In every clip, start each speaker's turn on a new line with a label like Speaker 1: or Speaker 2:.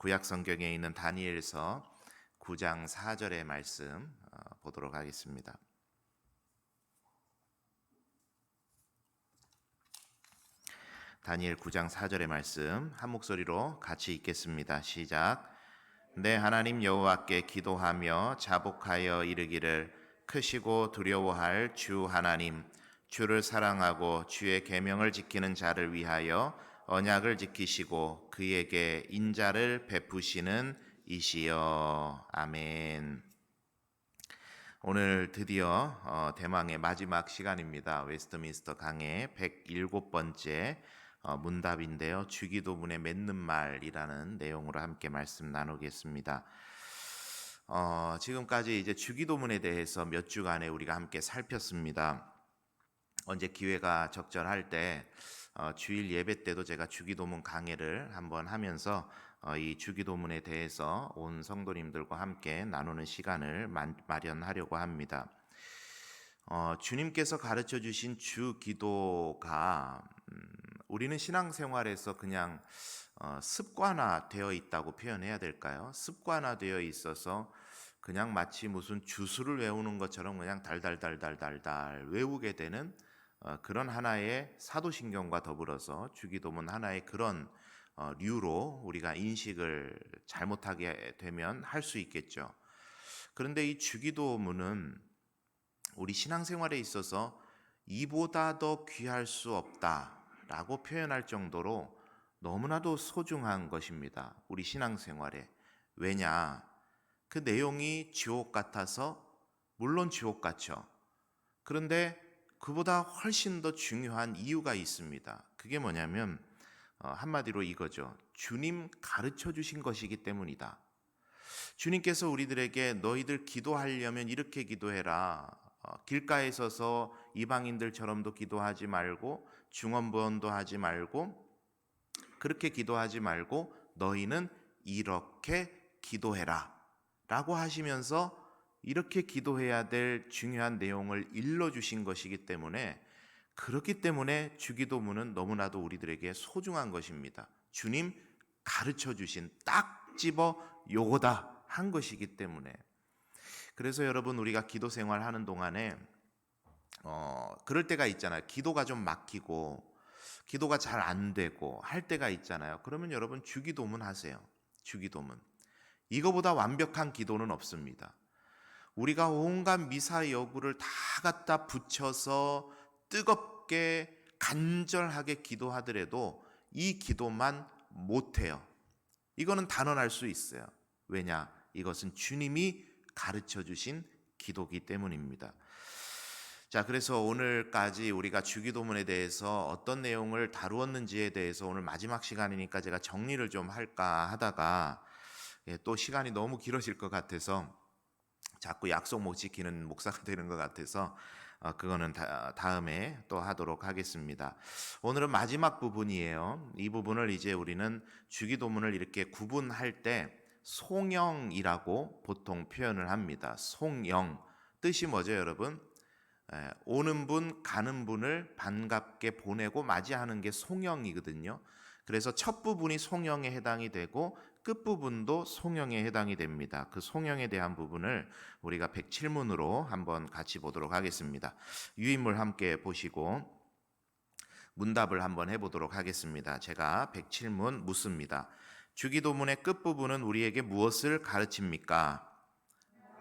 Speaker 1: 구약 성경에 있는 다니엘서 9장 4절의 말씀 보도록 하겠습니다. 다니엘 9장 4절의 말씀 한 목소리로 같이 읽겠습니다. 시작. 내 하나님 여호와께 기도하며 자복하여 이르기를 크시고 두려워할 주 하나님, 주를 사랑하고 주의 계명을 지키는 자를 위하여 언약을 지키시고 그에게 인자를 베푸시는 이시여. 아멘. 오늘 드디어 대망의 마지막 시간입니다. 웨스트민스터 강의 107번째 문답인데요. 주기도문에 맺는 말이라는 내용으로 함께 말씀 나누겠습니다. 지금까지 이제 주기도문에 대해서 몇 주간에 우리가 함께 살폈습니다. 언제 기회가 적절할 때 주일 예배 때도 제가 주기도문 강해를 한번 하면서 이 주기도문에 대해서 온 성도님들과 함께 나누는 시간을 마련하려고 합니다. 주님께서 가르쳐 주신 주기도가 우리는 신앙생활에서 그냥 습관화되어 있다고 표현해야 될까요? 습관화되어 있어서 그냥 마치 무슨 주술을 외우는 것처럼 그냥 달달달달달달 외우게 되는 그런 하나의 사도신경과 더불어서 주기도문 하나의 그런 류로 우리가 인식을 잘못하게 되면 할 수 있겠죠. 그런데 이 주기도문은 우리 신앙생활에 있어서 이보다 더 귀할 수 없다라고 표현할 정도로 너무나도 소중한 것입니다. 우리 신앙생활에. 왜냐? 그 내용이 지옥 같아서 물론 지옥 같죠. 그런데 그보다 훨씬 더 중요한 이유가 있습니다. 그게 뭐냐면 한마디로 이거죠. 주님 가르쳐 주신 것이기 때문이다. 주님께서 우리들에게 너희들 기도하려면 이렇게 기도해라. 길가에 서서 이방인들처럼도 기도하지 말고 중언부언도 하지 말고 그렇게 기도하지 말고 너희는 이렇게 기도해라 라고 하시면서 이렇게 기도해야 될 중요한 내용을 일러주신 것이기 때문에 그렇기 때문에 주기도문은 너무나도 우리들에게 소중한 것입니다. 주님 가르쳐 주신 딱 집어 요거다 한 것이기 때문에. 그래서 여러분 우리가 기도 생활하는 동안에 그럴 때가 있잖아요. 기도가 좀 막히고 기도가 잘 안 되고 할 때가 있잖아요. 그러면 여러분 주기도문 하세요. 주기도문. 이거보다 완벽한 기도는 없습니다. 우리가 온갖 미사여구를 다 갖다 붙여서 뜨겁게 간절하게 기도하더라도 이 기도만 못해요. 이거는 단언할 수 있어요. 왜냐? 이것은 주님이 가르쳐 주신 기도기 때문입니다. 자, 그래서 오늘까지 우리가 주기도문에 대해서 어떤 내용을 다루었는지에 대해서 오늘 마지막 시간이니까 제가 정리를 좀 할까 하다가 또 시간이 너무 길어질 것 같아서 자꾸 약속 못 지키는 목사가 되는 것 같아서 그거는 다음에 또 하도록 하겠습니다. 오늘은 마지막 부분이에요. 이 부분을 이제 우리는 주기도문을 이렇게 구분할 때 송영이라고 보통 표현을 합니다. 송영. 뜻이 뭐죠, 여러분? 오는 분, 가는 분을 반갑게 보내고 맞이하는 게 송영이거든요. 그래서 첫 부분이 송영에 해당이 되고 끝부분도 송영에 해당이 됩니다. 그 송영에 대한 부분을 우리가 107문으로 한번 같이 보도록 하겠습니다. 유인물 함께 보시고 문답을 한번 해보도록 하겠습니다. 제가 107문 묻습니다. 주기도문의 끝부분은 우리에게 무엇을 가르칩니까?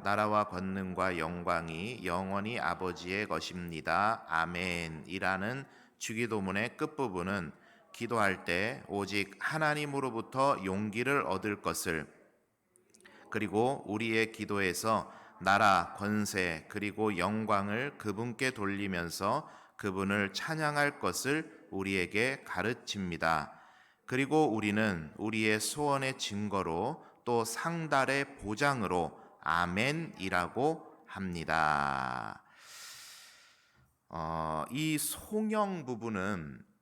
Speaker 1: 나라와 권능과 영광이 영원히 아버지의 것입니다. 아멘. 이라는 주기도문의 끝부분은 기도할 때 오직 하나님으로부터 용기를 얻을 것을, 그리고 우리의 기도에서 나라, 권세, 그리고 영광을 그분께 돌리면서 그분을 찬양할 것을 우리에게 가르칩니다. 그리고 우리는 우리의 소원의 증거로 또 상달의 보장으로 아멘이라고 합니다. 이 송영 부분은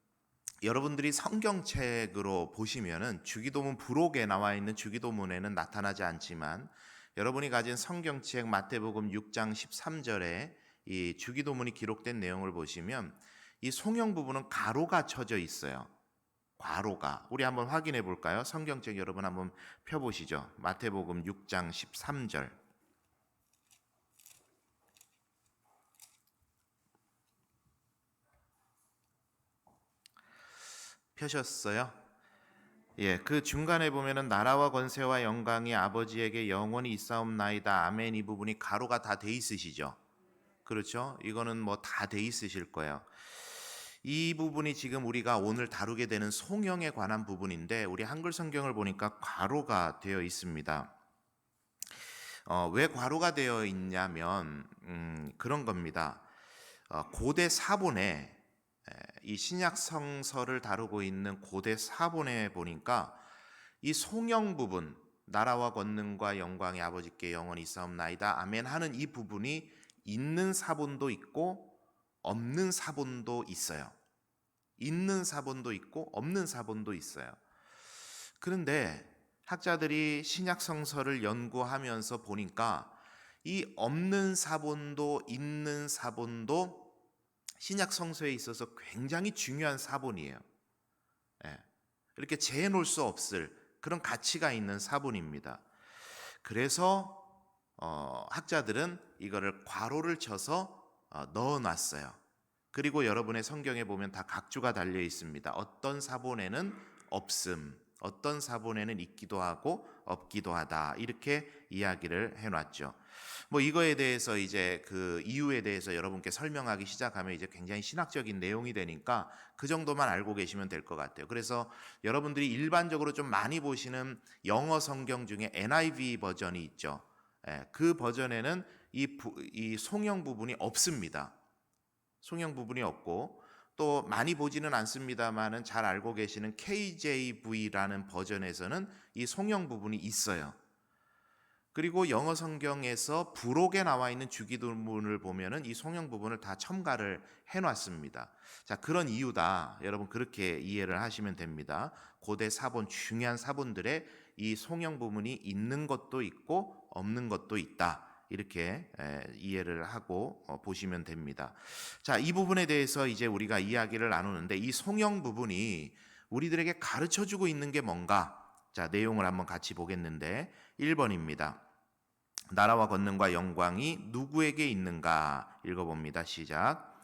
Speaker 1: 여러분들이 성경책으로 보시면은 주기도문 부록에 나와 있는 주기도문에는 나타나지 않지만 여러분이 가진 성경책 마태복음 6장 13절에 이 주기도문이 기록된 내용을 보시면 이 송영 부분은 가로가 쳐져 있어요. 과로가. 우리 한번 확인해 볼까요? 성경책 여러분 한번 펴보시죠. 마태복음 6장 13절. 펴셨어요? 예, 그 중간에 보면은 나라와 권세와 영광이 아버지에게 영원히 있사옵나이다. 아멘. 이 부분이 가로가 다 돼 있으시죠? 그렇죠? 이거는 뭐 다 돼 있으실 거예요. 이 부분이 지금 우리가 오늘 다루게 되는 송영에 관한 부분인데 우리 한글 성경을 보니까 괄호가 되어 있습니다. 왜 괄호가 되어 있냐면 그런 겁니다. 고대 사본에 이 신약 성서를 다루고 있는 고대 사본에 보니까 이 송영 부분, 나라와 권능과 영광이 아버지께 영원히 있사옵나이다 아멘 하는 이 부분이 있는 사본도 있고 없는 사본도 있어요. 있는 사본도 있고 없는 사본도 있어요. 그런데 학자들이 신약 성서를 연구하면서 보니까 이 없는 사본도 있는 사본도 신약 성서에 있어서 굉장히 중요한 사본이에요. 예. 이렇게 재놓을 수 없을 그런 가치가 있는 사본입니다. 그래서 학자들은 이거를 괄호를 쳐서 넣어놨어요. 그리고 여러분의 성경에 보면 다 각주가 달려 있습니다. 어떤 사본에는 없음, 어떤 사본에는 있기도 하고 없기도 하다. 이렇게 이야기를 해놨죠. 뭐 이거에 대해서 이제 그 이유에 대해서 여러분께 설명하기 시작하면 이제 굉장히 신학적인 내용이 되니까 그 정도만 알고 계시면 될 것 같아요. 그래서 여러분들이 일반적으로 좀 많이 보시는 영어 성경 중에 NIV 버전이 있죠. 그 버전에는 이 송영 부분이 없습니다. 송영 부분이 없고 또 많이 보지는 않습니다만은 잘 알고 계시는 KJV라는 버전에서는 이 송영 부분이 있어요. 그리고 영어 성경에서 부록에 나와 있는 주기도문을 보면은 이 송영 부분을 다 첨가를 해놨습니다. 자, 그런 이유다. 여러분 그렇게 이해를 하시면 됩니다. 고대 사본 중요한 사본들의 이 송영 부분이 있는 것도 있고 없는 것도 있다. 이렇게 이해를 하고 보시면 됩니다. 자, 이 부분에 대해서 이제 우리가 이야기를 나누는데 이 송영 부분이 우리들에게 가르쳐주고 있는 게 뭔가? 자, 내용을 한번 같이 보겠는데 1번입니다. 나라와 권능과 영광이 누구에게 있는가? 읽어봅니다. 시작.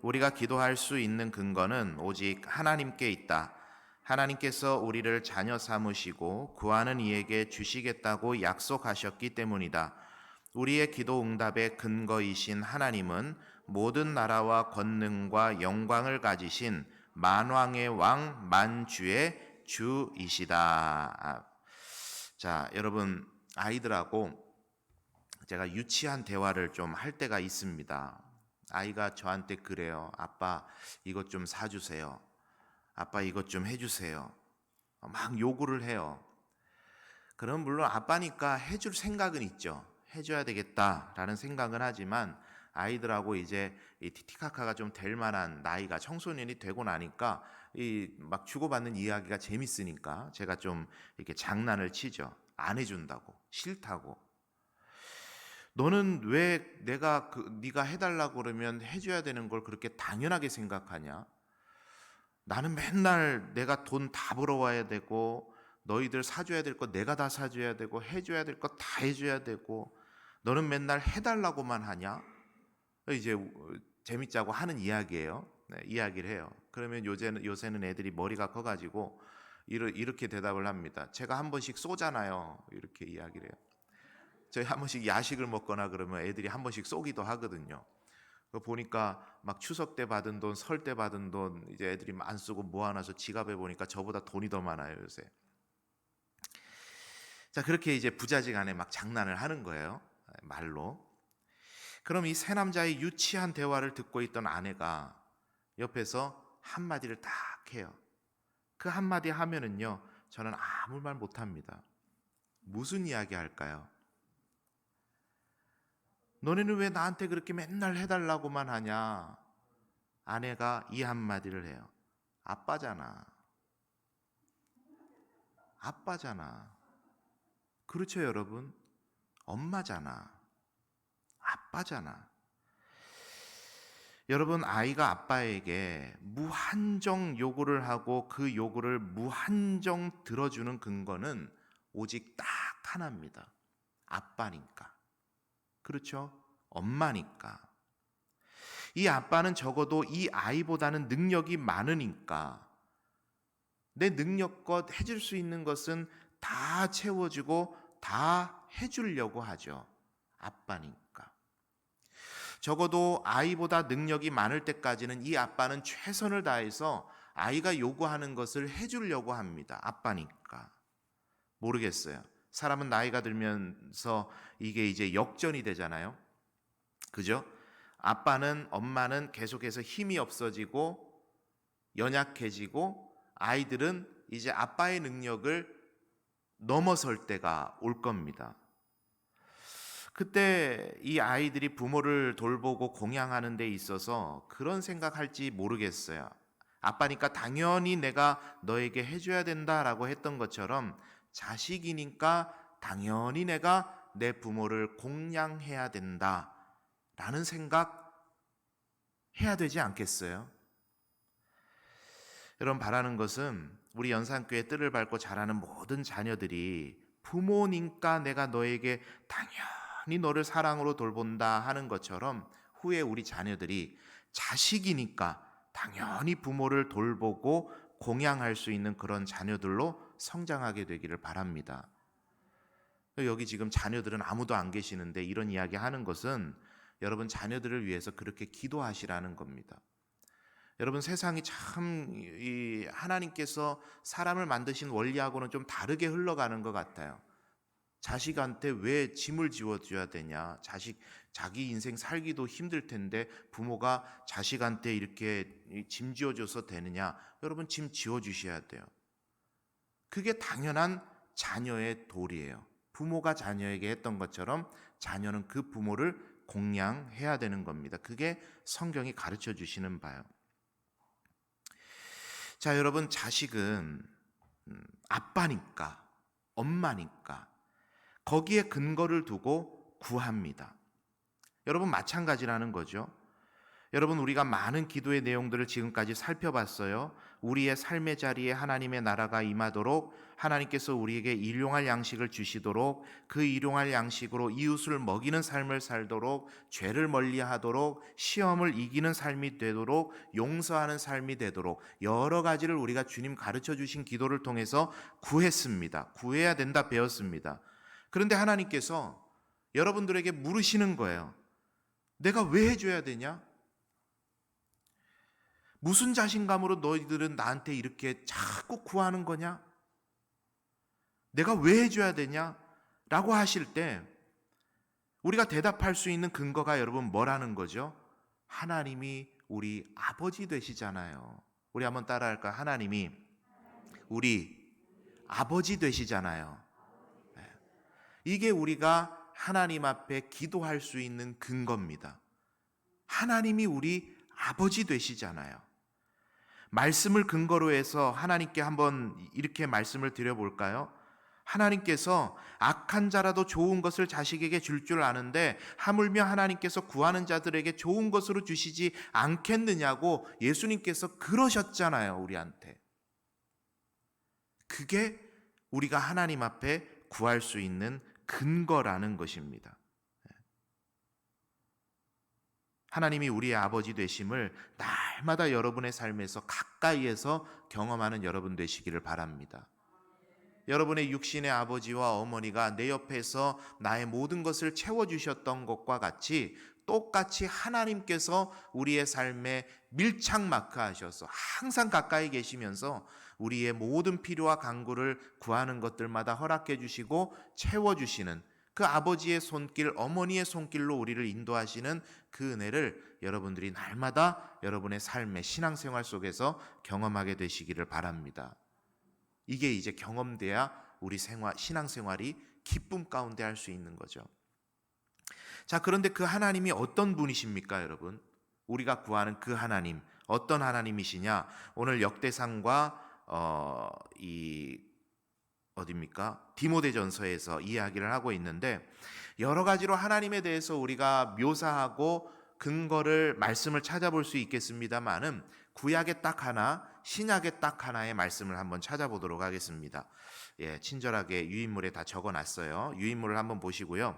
Speaker 1: 우리가 기도할 수 있는 근거는 오직 하나님께 있다. 하나님께서 우리를 자녀 삼으시고 구하는 이에게 주시겠다고 약속하셨기 때문이다. 우리의 기도 응답의 근거이신 하나님은 모든 나라와 권능과 영광을 가지신 만왕의 왕 만주의 주이시다. 자, 여러분 아이들하고 제가 유치한 대화를 좀 할 때가 있습니다. 아이가 저한테 그래요. 아빠 이것 좀 사주세요. 아빠 이것 좀 해주세요. 막 요구를 해요. 그럼 물론 아빠니까 해줄 생각은 있죠. 해줘야 되겠다라는 생각은 하지만 아이들하고 이제 이 티티카카가 좀 될 만한 나이가 청소년이 되고 나니까 이 막 주고받는 이야기가 재밌으니까 제가 좀 이렇게 장난을 치죠. 안 해준다고, 싫다고. 너는 왜 내가 네가 해달라고 그러면 해줘야 되는 걸 그렇게 당연하게 생각하냐? 나는 맨날 내가 돈 다 벌어와야 되고 너희들 사줘야 될 거 내가 다 사줘야 되고 해줘야 될 거 다 해줘야 되고 너는 맨날 해달라고만 하냐? 이제 재밌자고 하는 이야기예요. 네, 이야기를 해요. 그러면 요새는 애들이 머리가 커가지고 이렇게 대답을 합니다. 제가 한 번씩 쏘잖아요. 이렇게 이야기를 해요. 저희 한 번씩 야식을 먹거나 그러면 애들이 한 번씩 쏘기도 하거든요. 보니까 막 추석 때 받은 돈, 설 때 받은 돈 이제 애들이 안 쓰고 모아놔서 지갑에 보니까 저보다 돈이 더 많아요 요새. 자, 그렇게 이제 부자지간에 막 장난을 하는 거예요, 말로. 그럼 이 세 남자의 유치한 대화를 듣고 있던 아내가 옆에서 한마디를 딱 해요. 그 한마디 하면은요 저는 아무 말 못합니다. 무슨 이야기 할까요? 너네는 왜 나한테 그렇게 맨날 해달라고만 하냐? 아내가 이 한마디를 해요. 아빠잖아. 아빠잖아. 그렇죠, 여러분? 엄마잖아. 아빠잖아. 여러분, 아이가 아빠에게 무한정 요구를 하고 그 요구를 무한정 들어주는 근거는 오직 딱 하나입니다. 아빠니까. 그렇죠? 엄마니까. 이 아빠는 적어도 이 아이보다는 능력이 많으니까 내 능력껏 해줄 수 있는 것은 다 채워주고 다 해주려고 하죠. 아빠니까. 적어도 아이보다 능력이 많을 때까지는 이 아빠는 최선을 다해서 아이가 요구하는 것을 해주려고 합니다. 아빠니까. 모르겠어요. 사람은 나이가 들면서 이게 이제 역전이 되잖아요. 그죠? 아빠는, 엄마는 계속해서 힘이 없어지고 연약해지고 아이들은 이제 아빠의 능력을 넘어설 때가 올 겁니다. 그때 이 아이들이 부모를 돌보고 공양하는 데 있어서 그런 생각할지 모르겠어요. 아빠니까 당연히 내가 너에게 해줘야 된다라고 했던 것처럼 자식이니까 당연히 내가 내 부모를 공양해야 된다라는 생각 해야 되지 않겠어요? 여러분, 바라는 것은 우리 연산교회 뜰을 밟고 자라는 모든 자녀들이 부모니까 내가 너에게 당연히 너를 사랑으로 돌본다 하는 것처럼 후에 우리 자녀들이 자식이니까 당연히 부모를 돌보고 공양할 수 있는 그런 자녀들로 성장하게 되기를 바랍니다. 여기 지금 자녀들은 아무도 안 계시는데 이런 이야기 하는 것은 여러분 자녀들을 위해서 그렇게 기도하시라는 겁니다. 여러분, 세상이 참 하나님께서 사람을 만드신 원리하고는 좀 다르게 흘러가는 것 같아요. 자식한테 왜 짐을 지워줘야 되냐? 자기 인생 살기도 힘들 텐데 부모가 자식한테 이렇게 짐 지워줘서 되느냐? 여러분, 짐 지워주셔야 돼요. 그게 당연한 자녀의 도리예요. 부모가 자녀에게 했던 것처럼 자녀는 그 부모를 공양해야 되는 겁니다. 그게 성경이 가르쳐 주시는 바요. 자, 여러분, 자식은 아빠니까, 엄마니까 거기에 근거를 두고 구합니다. 여러분, 마찬가지라는 거죠. 여러분, 우리가 많은 기도의 내용들을 지금까지 살펴봤어요. 우리의 삶의 자리에 하나님의 나라가 임하도록 하나님께서 우리에게 일용할 양식을 주시도록 그 일용할 양식으로 이웃을 먹이는 삶을 살도록 죄를 멀리하도록 시험을 이기는 삶이 되도록 용서하는 삶이 되도록 여러 가지를 우리가 주님 가르쳐 주신 기도를 통해서 구했습니다. 구해야 된다 배웠습니다. 그런데 하나님께서 여러분들에게 물으시는 거예요. 내가 왜 해줘야 되냐? 무슨 자신감으로 너희들은 나한테 이렇게 자꾸 구하는 거냐? 내가 왜 해줘야 되냐? 라고 하실 때 우리가 대답할 수 있는 근거가 여러분 뭐라는 거죠? 하나님이 우리 아버지 되시잖아요. 우리 한번 따라할까요? 하나님이 우리 아버지 되시잖아요. 이게 우리가 하나님 앞에 기도할 수 있는 근거입니다. 하나님이 우리 아버지 되시잖아요. 말씀을 근거로 해서 하나님께 한번 이렇게 말씀을 드려볼까요? 하나님께서 악한 자라도 좋은 것을 자식에게 줄 줄 아는데 하물며 하나님께서 구하는 자들에게 좋은 것으로 주시지 않겠느냐고 예수님께서 그러셨잖아요, 우리한테. 그게 우리가 하나님 앞에 구할 수 있는 근거라는 것입니다. 하나님이 우리의 아버지 되심을 날마다 여러분의 삶에서 가까이에서 경험하는 여러분 되시기를 바랍니다. 여러분의 육신의 아버지와 어머니가 내 옆에서 나의 모든 것을 채워주셨던 것과 같이 똑같이 하나님께서 우리의 삶에 밀착 마크하셔서 항상 가까이 계시면서 우리의 모든 필요와 간구를 구하는 것들마다 허락해 주시고 채워주시는 그 아버지의 손길, 어머니의 손길로 우리를 인도하시는 그 은혜를 여러분들이 날마다 여러분의 삶의 신앙생활 속에서 경험하게 되시기를 바랍니다. 이게 이제 경험돼야 우리 신앙생활이 기쁨 가운데 할 수 있는 거죠. 자, 그런데 그 하나님이 어떤 분이십니까, 여러분? 우리가 구하는 그 하나님, 어떤 하나님이시냐? 오늘 역대상과 디모데전서에서 이야기를 하고 있는데 여러 가지로 하나님에 대해서 우리가 묘사하고 근거를 말씀을 찾아볼 수 있겠습니다만은 구약에 딱 하나, 신약에 딱 하나의 말씀을 한번 찾아보도록 하겠습니다. 예, 친절하게 유인물에 다 적어놨어요. 유인물을 한번 보시고요.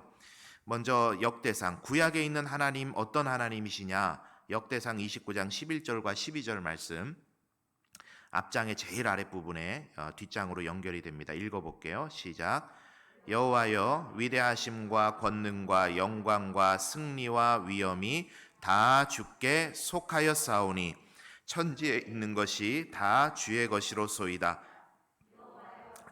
Speaker 1: 먼저 역대상, 구약에 있는 하나님 어떤 하나님이시냐? 역대상 29장 11절과 12절 말씀, 앞장의 제일 아랫부분에 뒷장으로 연결이 됩니다. 읽어볼게요. 시작. 여호와여, 위대하심과 권능과 영광과 승리와 위엄이 다 주께 속하였사오니 천지에 있는 것이 다 주의 것이로소이다.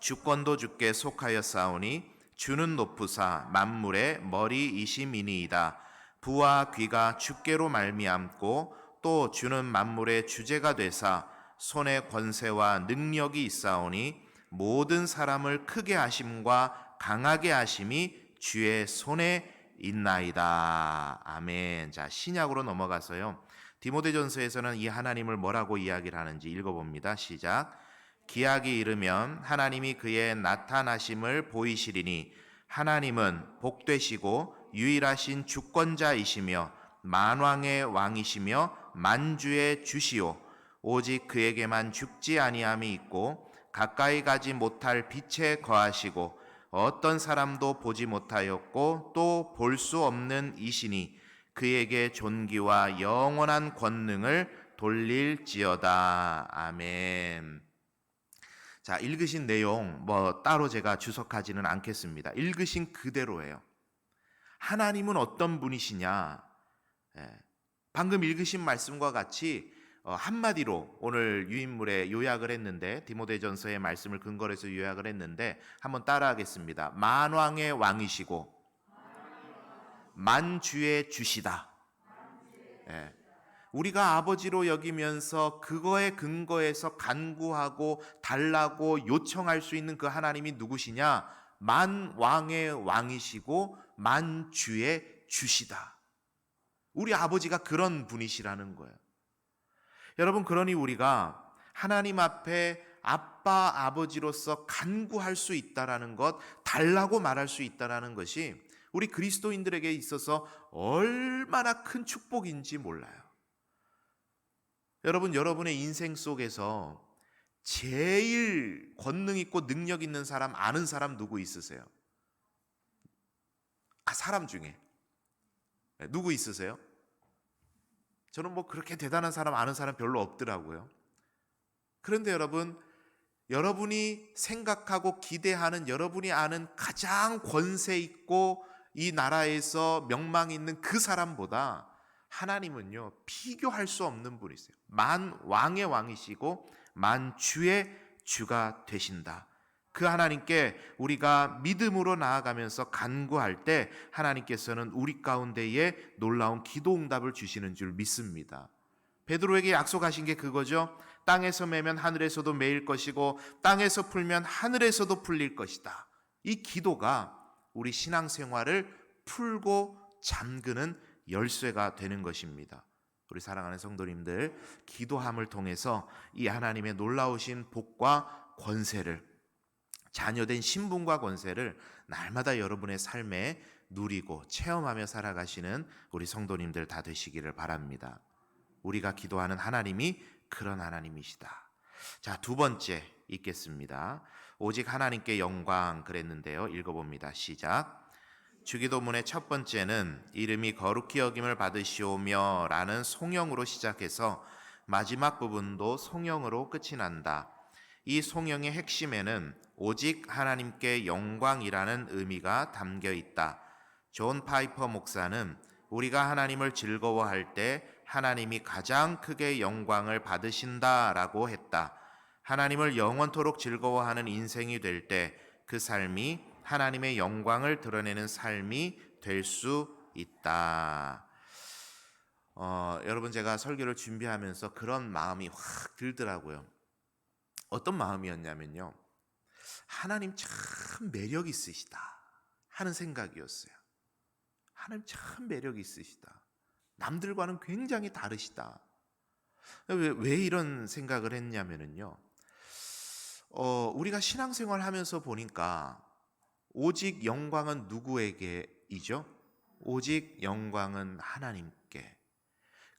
Speaker 1: 주권도 주께 속하였사오니 주는 높으사 만물의 머리이심이니이다. 부와 귀가 주께로 말미암고 또 주는 만물의 주제가 되사 손에 권세와 능력이 있사오니 모든 사람을 크게 하심과 강하게 하심이 주의 손에 있나이다. 아멘. 자, 신약으로 넘어가서요. 디모데전서에서는 이 하나님을 뭐라고 이야기를 하는지 읽어봅니다. 시작. 기약이 이르면 하나님이 그의 나타나심을 보이시리니 하나님은 복되시고 유일하신 주권자이시며 만왕의 왕이시며 만주의 주시오. 오직 그에게만 죽지 아니함이 있고 가까이 가지 못할 빛에 거하시고 어떤 사람도 보지 못하였고 또 볼 수 없는 이시니 그에게 존귀와 영원한 권능을 돌릴지어다. 아멘. 자, 읽으신 내용 따로 제가 주석하지는 않겠습니다. 읽으신 그대로예요. 하나님은 어떤 분이시냐? 방금 읽으신 말씀과 같이 한마디로 오늘 유인물에 요약을 했는데, 디모데전서의 말씀을 근거로 해서 요약을 했는데 한번 따라하겠습니다. 만왕의 왕이시고 만주의 주시다. 우리가 아버지로 여기면서 그거에 근거해서 간구하고 달라고 요청할 수 있는 그 하나님이 누구시냐? 만왕의 왕이시고 만주의 주시다. 우리 아버지가 그런 분이시라는 거예요. 여러분, 그러니 우리가 하나님 앞에 아빠, 아버지로서 간구할 수 있다라는 것, 달라고 말할 수 있다라는 것이 우리 그리스도인들에게 있어서 얼마나 큰 축복인지 몰라요. 여러분, 여러분의 인생 속에서 제일 권능 있고 능력 있는 사람, 아는 사람 누구 있으세요? 사람 중에 누구 있으세요? 저는 그렇게 대단한 사람, 아는 사람 별로 없더라고요. 그런데 여러분, 여러분이 생각하고 기대하는, 여러분이 아는 가장 권세 있고 이 나라에서 명망 있는 그 사람보다 하나님은요, 비교할 수 없는 분이세요. 만왕의 왕이시고 만주의 주가 되신다. 그 하나님께 우리가 믿음으로 나아가면서 간구할 때 하나님께서는 우리 가운데에 놀라운 기도 응답을 주시는 줄 믿습니다. 베드로에게 약속하신 게 그거죠. 땅에서 매면 하늘에서도 매일 것이고 땅에서 풀면 하늘에서도 풀릴 것이다. 이 기도가 우리 신앙생활을 풀고 잠그는 열쇠가 되는 것입니다. 우리 사랑하는 성도님들, 기도함을 통해서 이 하나님의 놀라우신 복과 권세를, 자녀된 신분과 권세를 날마다 여러분의 삶에 누리고 체험하며 살아가시는 우리 성도님들 다 되시기를 바랍니다. 우리가 기도하는 하나님이 그런 하나님이시다. 자, 두 번째 읽겠습니다. 오직 하나님께 영광 그랬는데요. 읽어봅니다. 시작. 주기도문의 첫 번째는 이름이 거룩히 여김을 받으시오며 라는 송영으로 시작해서 마지막 부분도 송영으로 끝이 난다. 이 송영의 핵심에는 오직 하나님께 영광이라는 의미가 담겨 있다. 존 파이퍼 목사는 우리가 하나님을 즐거워할 때 하나님이 가장 크게 영광을 받으신다라고 했다. 하나님을 영원토록 즐거워하는 인생이 될 때 그 삶이 하나님의 영광을 드러내는 삶이 될 수 있다. 여러분, 제가 설교를 준비하면서 그런 마음이 확 들더라고요. 어떤 마음이었냐면요, 하나님 참 매력 있으시다 하는 생각이었어요. 하나님 참 매력 있으시다. 남들과는 굉장히 다르시다. 왜 이런 생각을 했냐면요, 우리가 신앙생활 하면서 보니까 오직 영광은 누구에게이죠? 오직 영광은 하나님께.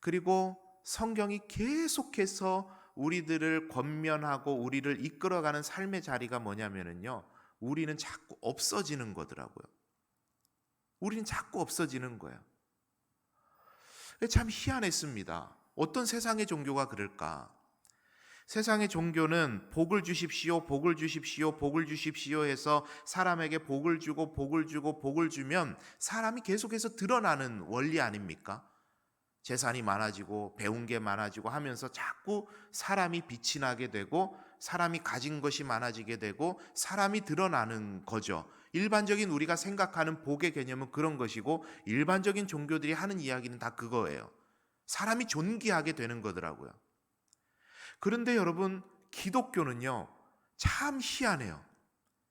Speaker 1: 그리고 성경이 계속해서 우리들을 권면하고 우리를 이끌어가는 삶의 자리가 뭐냐면요, 우리는 자꾸 없어지는 거더라고요. 우리는 자꾸 없어지는 거예요. 참 희한했습니다. 어떤 세상의 종교가 그럴까? 세상의 종교는 복을 주십시오, 복을 주십시오, 복을 주십시오 해서 사람에게 복을 주고 복을 주고 복을 주면 사람이 계속해서 드러나는 원리 아닙니까? 재산이 많아지고 배운 게 많아지고 하면서 자꾸 사람이 빛이 나게 되고 사람이 가진 것이 많아지게 되고 사람이 드러나는 거죠. 일반적인 우리가 생각하는 복의 개념은 그런 것이고 일반적인 종교들이 하는 이야기는 다 그거예요. 사람이 존귀하게 되는 거더라고요. 그런데 여러분, 기독교는요, 참 희한해요.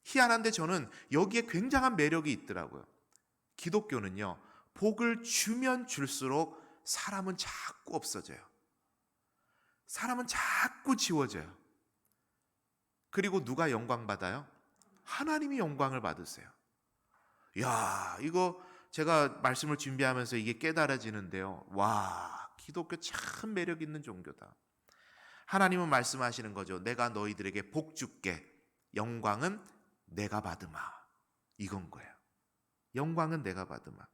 Speaker 1: 희한한데 저는 여기에 굉장한 매력이 있더라고요. 기독교는요, 복을 주면 줄수록 사람은 자꾸 없어져요. 사람은 자꾸 지워져요. 그리고 누가 영광 받아요? 하나님이 영광을 받으세요. 야, 이거 제가 말씀을 준비하면서 이게 깨달아지는데요. 와, 기독교 참 매력 있는 종교다. 하나님은 말씀하시는 거죠. 내가 너희들에게 복 줄게. 영광은 내가 받으마. 이건 거예요. 영광은 내가 받으마.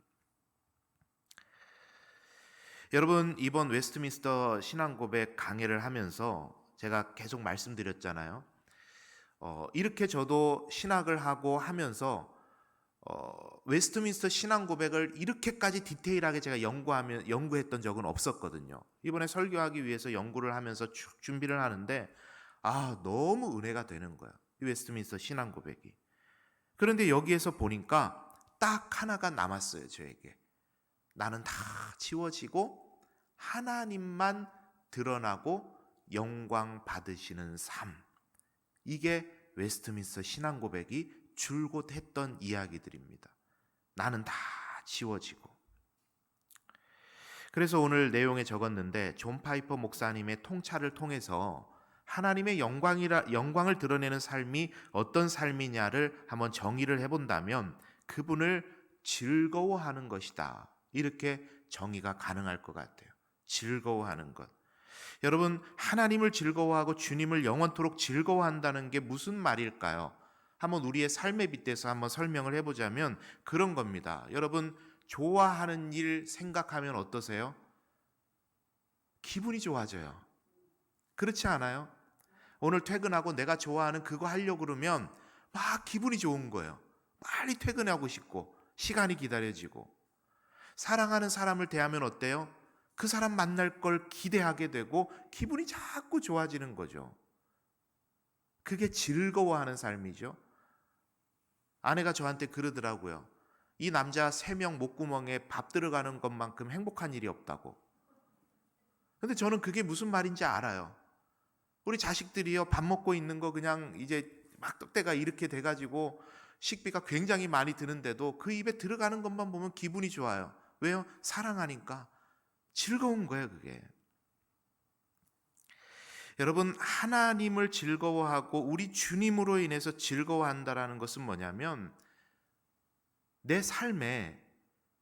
Speaker 1: 여러분, 이번 웨스트민스터 신앙고백 강해를 하면서 제가 계속 말씀드렸잖아요. 이렇게 저도 신학을 하고 하면서 웨스트민스터 신앙고백을 이렇게까지 디테일하게 제가 연구했던 적은 없었거든요. 이번에 설교하기 위해서 연구를 하면서 쭉 준비를 하는데 너무 은혜가 되는 거예요. 이 웨스트민스터 신앙고백이. 그런데 여기에서 보니까 딱 하나가 남았어요, 저에게. 나는 다 지워지고 하나님만 드러나고 영광 받으시는 삶. 이게 웨스트민스터 신앙고백이 줄곧 했던 이야기들입니다. 나는 다 지워지고. 그래서 오늘 내용에 적었는데 존 파이퍼 목사님의 통찰을 통해서 하나님의 영광을 드러내는 삶이 어떤 삶이냐를 한번 정의를 해본다면 그분을 즐거워하는 것이다. 이렇게 정의가 가능할 것 같아요. 즐거워하는 것. 여러분, 하나님을 즐거워하고 주님을 영원토록 즐거워한다는 게 무슨 말일까요? 한번 우리의 삶에 빗대서 한번 설명을 해보자면 그런 겁니다. 여러분, 좋아하는 일 생각하면 어떠세요? 기분이 좋아져요. 그렇지 않아요? 오늘 퇴근하고 내가 좋아하는 그거 하려고 그러면 막 기분이 좋은 거예요. 빨리 퇴근하고 싶고 시간이 기다려지고. 사랑하는 사람을 대하면 어때요? 그 사람 만날 걸 기대하게 되고 기분이 자꾸 좋아지는 거죠. 그게 즐거워하는 삶이죠. 아내가 저한테 그러더라고요. 이 남자 3명 목구멍에 밥 들어가는 것만큼 행복한 일이 없다고. 근데 저는 그게 무슨 말인지 알아요. 우리 자식들이요, 밥 먹고 있는 거 그냥 이제 막 떡대가 이렇게 돼가지고 식비가 굉장히 많이 드는데도 그 입에 들어가는 것만 보면 기분이 좋아요. 왜요? 사랑하니까. 즐거운 거예요, 그게. 여러분, 하나님을 즐거워하고 우리 주님으로 인해서 즐거워한다라는 것은 뭐냐면 내 삶에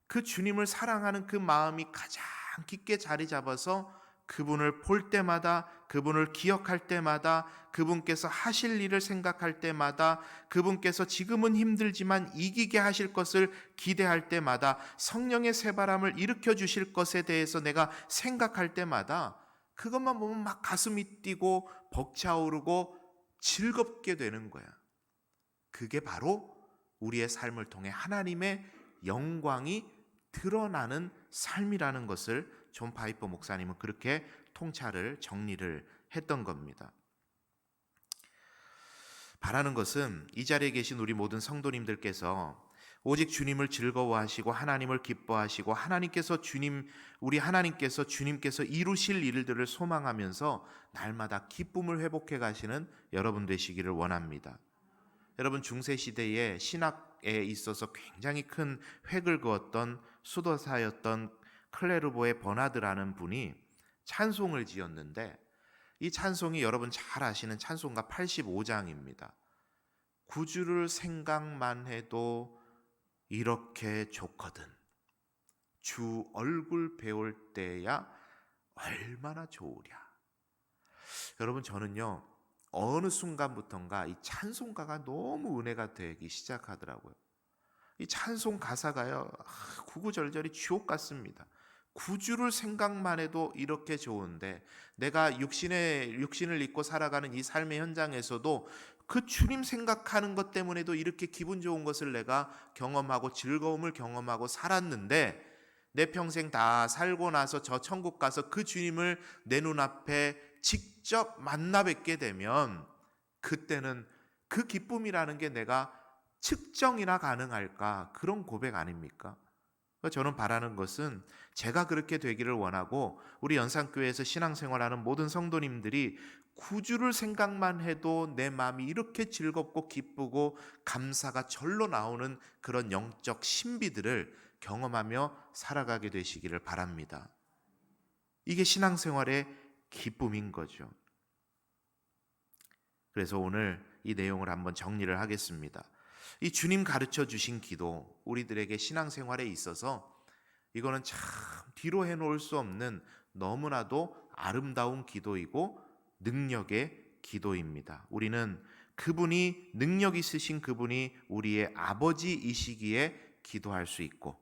Speaker 1: 그 주님을 사랑하는 그 마음이 가장 깊게 자리 잡아서 그분을 볼 때마다, 그분을 기억할 때마다, 그분께서 하실 일을 생각할 때마다, 그분께서 지금은 힘들지만 이기게 하실 것을 기대할 때마다, 성령의 새바람을 일으켜 주실 것에 대해서 내가 생각할 때마다 그것만 보면 막 가슴이 뛰고 벅차오르고 즐겁게 되는 거야. 그게 바로 우리의 삶을 통해 하나님의 영광이 드러나는 삶이라는 것을 존 파이퍼 목사님은 그렇게 통찰을 정리를 했던 겁니다. 바라는 것은 이 자리에 계신 우리 모든 성도님들께서 오직 주님을 즐거워하시고 하나님을 기뻐하시고 우리 하나님께서 주님께서 이루실 일들을 소망하면서 날마다 기쁨을 회복해 가시는 여러분 되시기를 원합니다. 여러분, 중세시대에 신학에 있어서 굉장히 큰 획을 그었던 수도사였던 클레르보의 버나드라는 분이 찬송을 지었는데 이 찬송이 여러분 잘 아시는 찬송가 85장입니다. 구주를 생각만 해도 이렇게 좋거든. 주 얼굴 배울 때야 얼마나 좋으랴. 여러분, 저는요 어느 순간부턴가 이 찬송가가 너무 은혜가 되기 시작하더라고요. 이 찬송 가사가요, 구구절절이 주옥 같습니다. 구주를 생각만 해도 이렇게 좋은데, 내가 육신을 입고 살아가는 이 삶의 현장에서도 그 주님 생각하는 것 때문에도 이렇게 기분 좋은 것을 내가 경험하고 즐거움을 경험하고 살았는데, 내 평생 다 살고 나서 저 천국 가서 그 주님을 내 눈앞에 직접 만나 뵙게 되면, 그때는 그 기쁨이라는 게 내가 측정이나 가능할까? 그런 고백 아닙니까? 저는 바라는 것은 제가 그렇게 되기를 원하고, 우리 연산교회에서 신앙생활하는 모든 성도님들이 구주를 생각만 해도 내 마음이 이렇게 즐겁고 기쁘고 감사가 절로 나오는 그런 영적 신비들을 경험하며 살아가게 되시기를 바랍니다. 이게 신앙생활의 기쁨인 거죠. 그래서 오늘 이 내용을 한번 정리를 하겠습니다. 이 주님 가르쳐 주신 기도, 우리들에게 신앙생활에 있어서 이거는 참 뒤로 해놓을 수 없는 너무나도 아름다운 기도이고 능력의 기도입니다. 우리는 그분이, 능력 있으신 그분이 우리의 아버지이시기에 기도할 수 있고,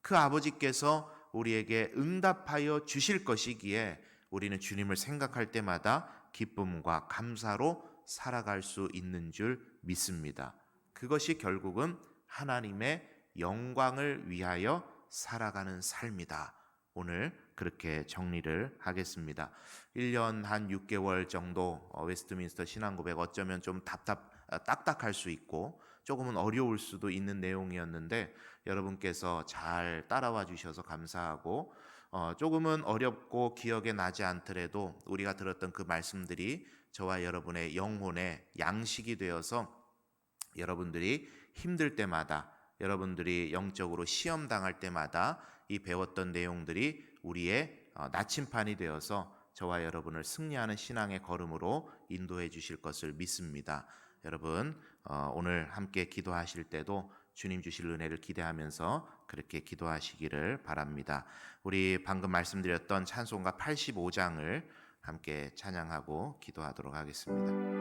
Speaker 1: 그 아버지께서 우리에게 응답하여 주실 것이기에 우리는 주님을 생각할 때마다 기쁨과 감사로 살아갈 수 있는 줄 믿습니다. 그것이 결국은 하나님의 영광을 위하여 살아가는 삶이다. 오늘 그렇게 정리를 하겠습니다. 1년 한 6개월 정도 웨스트민스터 신앙고백, 어쩌면 좀 딱딱할 수 있고 조금은 어려울 수도 있는 내용이었는데, 여러분께서 잘 따라와 주셔서 감사하고, 조금은 어렵고 기억에 나지 않더라도 우리가 들었던 그 말씀들이 저와 여러분의 영혼의 양식이 되어서 여러분들이 힘들 때마다, 여러분들이 영적으로 시험 당할 때마다 이 배웠던 내용들이 우리의 나침판이 되어서 저와 여러분을 승리하는 신앙의 걸음으로 인도해 주실 것을 믿습니다. 여러분, 오늘 함께 기도하실 때도 주님 주실 은혜를 기대하면서 그렇게 기도하시기를 바랍니다. 우리 방금 말씀드렸던 찬송가 85장을 함께 찬양하고 기도하도록 하겠습니다.